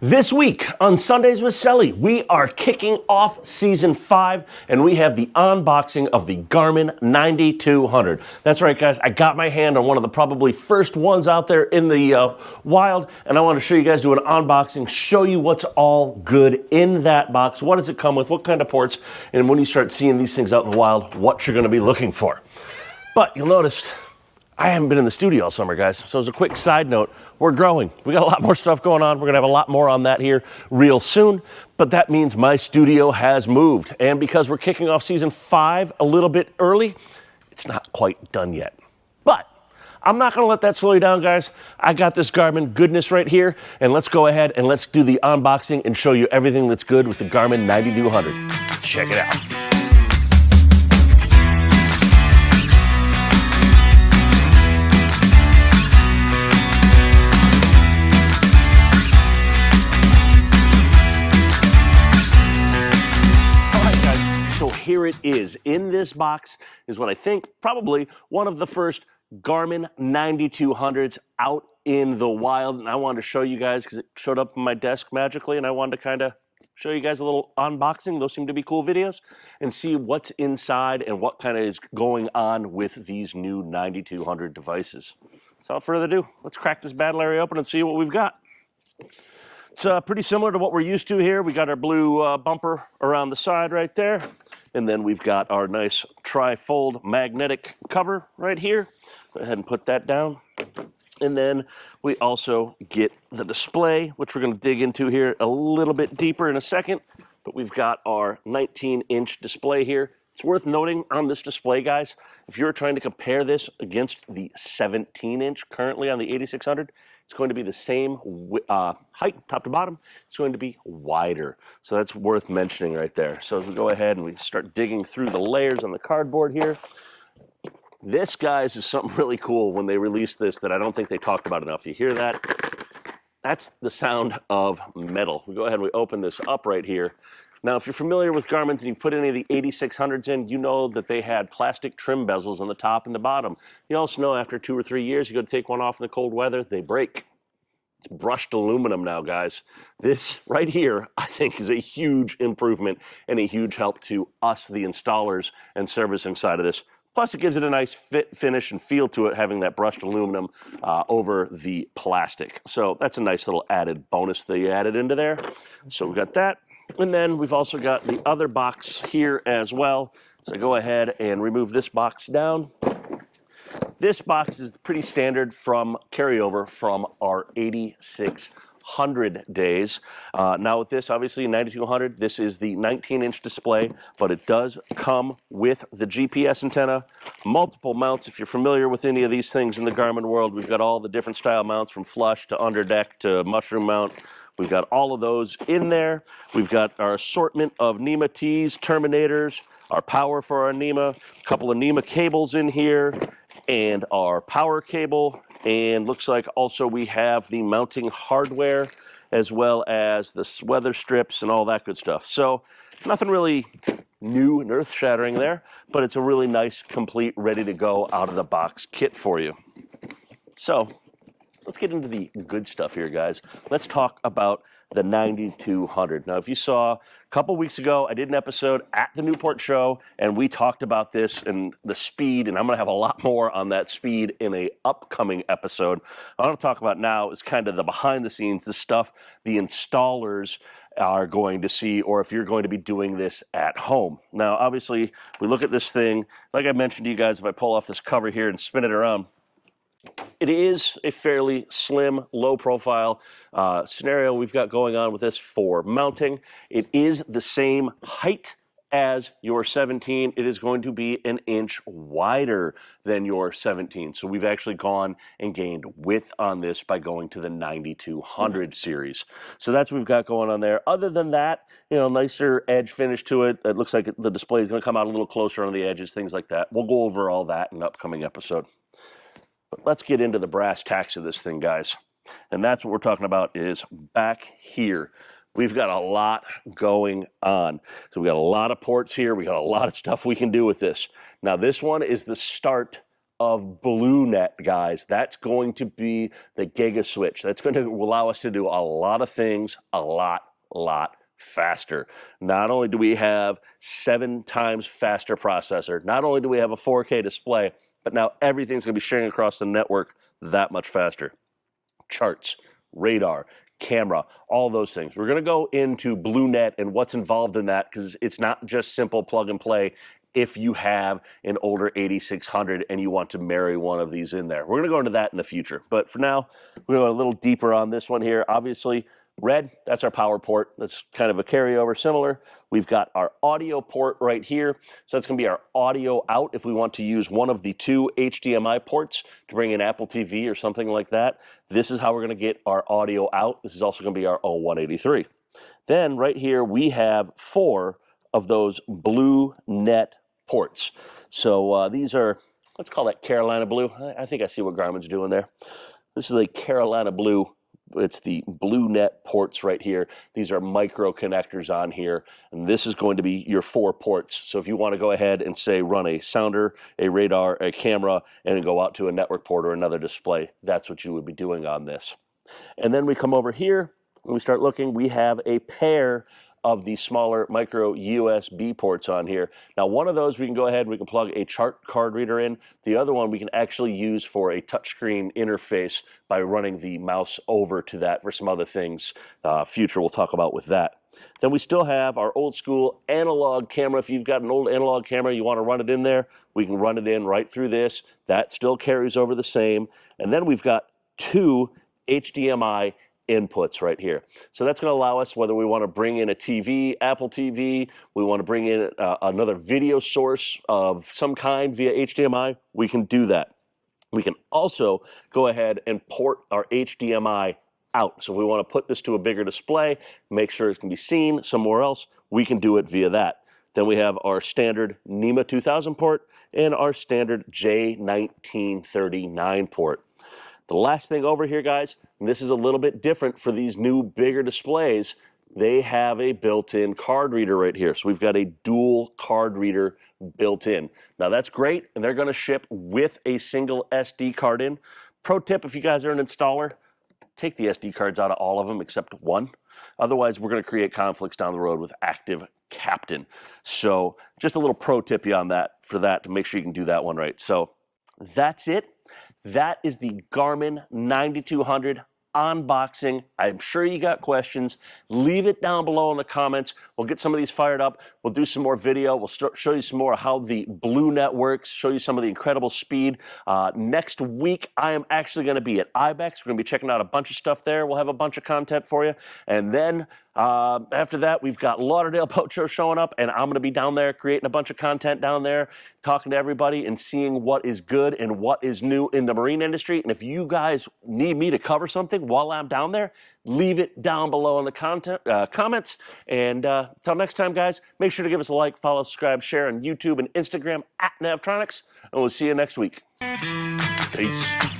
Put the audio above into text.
This week on Sundays with Sully, we are kicking off Season 5, and we have the unboxing of the Garmin 9200. That's right, guys. I got my hand on one of the probably first ones out there in the wild, and I want to show you guys, do an unboxing, show you what's all good in that box. What does it come with? What kind of ports? And when you start seeing these things out in the wild, what you're going to be looking for. But you'll notice I haven't been in the studio all summer, guys. So as a quick side note, we're growing. We got a lot more stuff going on. We're gonna have a lot more on that here real soon, but that means my studio has moved. And because we're kicking off Season 5 a little bit early, it's not quite done yet. But I'm not gonna let that slow you down, guys. I got this Garmin goodness right here, and let's go ahead and let's do the unboxing and show you everything that's good with the Garmin 9200. Check it out. Here it is. In this box is what I think probably one of the first Garmin 9200s out in the wild. And I wanted to show you guys because it showed up on my desk magically, and I wanted to kind of show you guys a little unboxing. Those seem to be cool videos, and see what's inside and what kind of is going on with these new 9200 devices. So without further ado, let's crack this battle area open and see what we've got. It's pretty similar to what we're used to here. We got our blue bumper around the side right there. And then we've got our nice tri-fold magnetic cover right here. Go ahead and put that down. And then we also get the display, which we're going to dig into here a little bit deeper in a second. But we've got our 19-inch display here. It's worth noting on this display, guys, if you're trying to compare this against the 17-inch currently on the 8600, it's going to be the same height, top to bottom. It's going to be wider. So that's worth mentioning right there. So as we go ahead and we start digging through the layers on the cardboard here, this, guys, is something really cool when they released this that I don't think they talked about enough. You hear that? That's the sound of metal. We go ahead and we open this up right here. Now, if you're familiar with Garmin's and you've put any of the 8600s in, you know that they had plastic trim bezels on the top and the bottom. You also know after 2 or 3 years, you go to take one off in the cold weather, they break. It's brushed aluminum now, guys. This right here, I think, is a huge improvement and a huge help to us, the installers and servicing side of this. Plus, it gives it a nice fit, finish, and feel to it, having that brushed aluminum over the plastic. So that's a nice little added bonus that you added into there. So we got that. And then we've also got the other box here as well. So go ahead and remove this box down. This box is pretty standard from carryover from our 8600 days. Now with this, obviously 9200, this is the 19-inch display, but it does come with the GPS antenna, multiple mounts. If you're familiar with any of these things in the Garmin world, we've got all the different style mounts from flush to underdeck to mushroom mount. We've got all of those in there. We've got our assortment of NEMA tees, terminators, our power for our NEMA, a couple of NEMA cables in here, and our power cable. And looks like also we have the mounting hardware as well as the weather strips and all that good stuff. So nothing really new and earth-shattering there, but it's a really nice, complete, ready-to-go out-of-the-box kit for you. So let's get into the good stuff here, guys. Let's talk about the 9200. Now, if you saw a couple weeks ago, I did an episode at the Newport show, and we talked about this and the speed, and I'm going to have a lot more on that speed in a upcoming episode. What I want to talk about now is kind of the behind the scenes, the stuff the installers are going to see, or if you're going to be doing this at home. Now, obviously, we look at this thing, like I mentioned to you guys, if I pull off this cover here and spin it around, it is a fairly slim, low-profile scenario we've got going on with this for mounting. It is the same height as your 17. It is going to be an inch wider than your 17. So we've actually gone and gained width on this by going to the 9200 series. So that's what we've got going on there. Other than that, you know, nicer edge finish to it. It looks like the display is going to come out a little closer on the edges, things like that. We'll go over all that in an upcoming episode. But let's get into the brass tacks of this thing, guys. And that's what we're talking about is back here. We've got a lot going on. So we got a lot of ports here. We got a lot of stuff we can do with this. Now, this one is the start of BlueNet, guys. That's going to be the Giga Switch. That's going to allow us to do a lot of things a lot faster. Not only do we have 7 times faster processor, not only do we have a 4K display, but now everything's going to be sharing across the network that much faster. Charts, radar, camera, all those things. We're going to go into BlueNet and what's involved in that, because it's not just simple plug and play if you have an older 8600 and you want to marry one of these in there. We're going to go into that in the future. But for now, we're going to go a little deeper on this one here. Obviously, red, that's our power port. That's kind of a carryover similar. We've got our audio port right here. So that's going to be our audio out if we want to use one of the 2 HDMI ports to bring in Apple TV or something like that. This is how we're going to get our audio out. This is also going to be our O183. Then right here we have 4 of those BlueNet ports. So these are, let's call that Carolina blue. I think I see what Garmin's doing there. This is a Carolina blue. It's the BlueNet ports right here. These are micro connectors on here, and this is going to be your 4 ports. So if you want to go ahead and say run a sounder, a radar, a camera, and then go out to a network port or another display, that's what you would be doing on this. And then we come over here and we start looking. We have a pair of the smaller micro USB ports on here. Now, one of those we can go ahead, we can plug a chart card reader in. The other one we can actually use for a touchscreen interface by running the mouse over to that for some other things. Future we'll talk about with that. Then we still have our old school analog camera. If you've got an old analog camera, you want to run it in there, we can run it in right through this. That still carries over the same. And then we've got 2 HDMI inputs right here. So that's going to allow us, whether we want to bring in a TV, Apple TV, we want to bring in another video source of some kind via HDMI, we can do that. We can also go ahead and port our HDMI out. So if we want to put this to a bigger display, make sure it can be seen somewhere else, we can do it via that. Then we have our standard NEMA 2000 port and our standard J1939 port. The last thing over here, guys, and this is a little bit different for these new bigger displays, they have a built-in card reader right here. So we've got a dual card reader built in. Now that's great, and they're going to ship with a single SD card in. Pro tip, if you guys are an installer, take the SD cards out of all of them except one. Otherwise, we're going to create conflicts down the road with Active Captain. So just a little pro tip on that for that to make sure you can do that one right. So that's it. That is the Garmin 9200 unboxing. I'm sure you got questions. Leave it down below in the comments. We'll get some of these fired up. We'll do some more video. We'll show you some more of how the BlueNet works, show you some of the incredible speed. Next week, I am actually going to be at IBEX. We're going to be checking out a bunch of stuff there. We'll have a bunch of content for you. And then after that, we've got Lauderdale Boat Show showing up, and I'm going to be down there creating a bunch of content down there, talking to everybody and seeing what is good and what is new in the marine industry. And if you guys need me to cover something while I'm down there, leave it down below in the comments. And until next time, guys, make sure to give us a like, follow, subscribe, share on YouTube and Instagram at Navtronics, and we'll see you next week. Peace.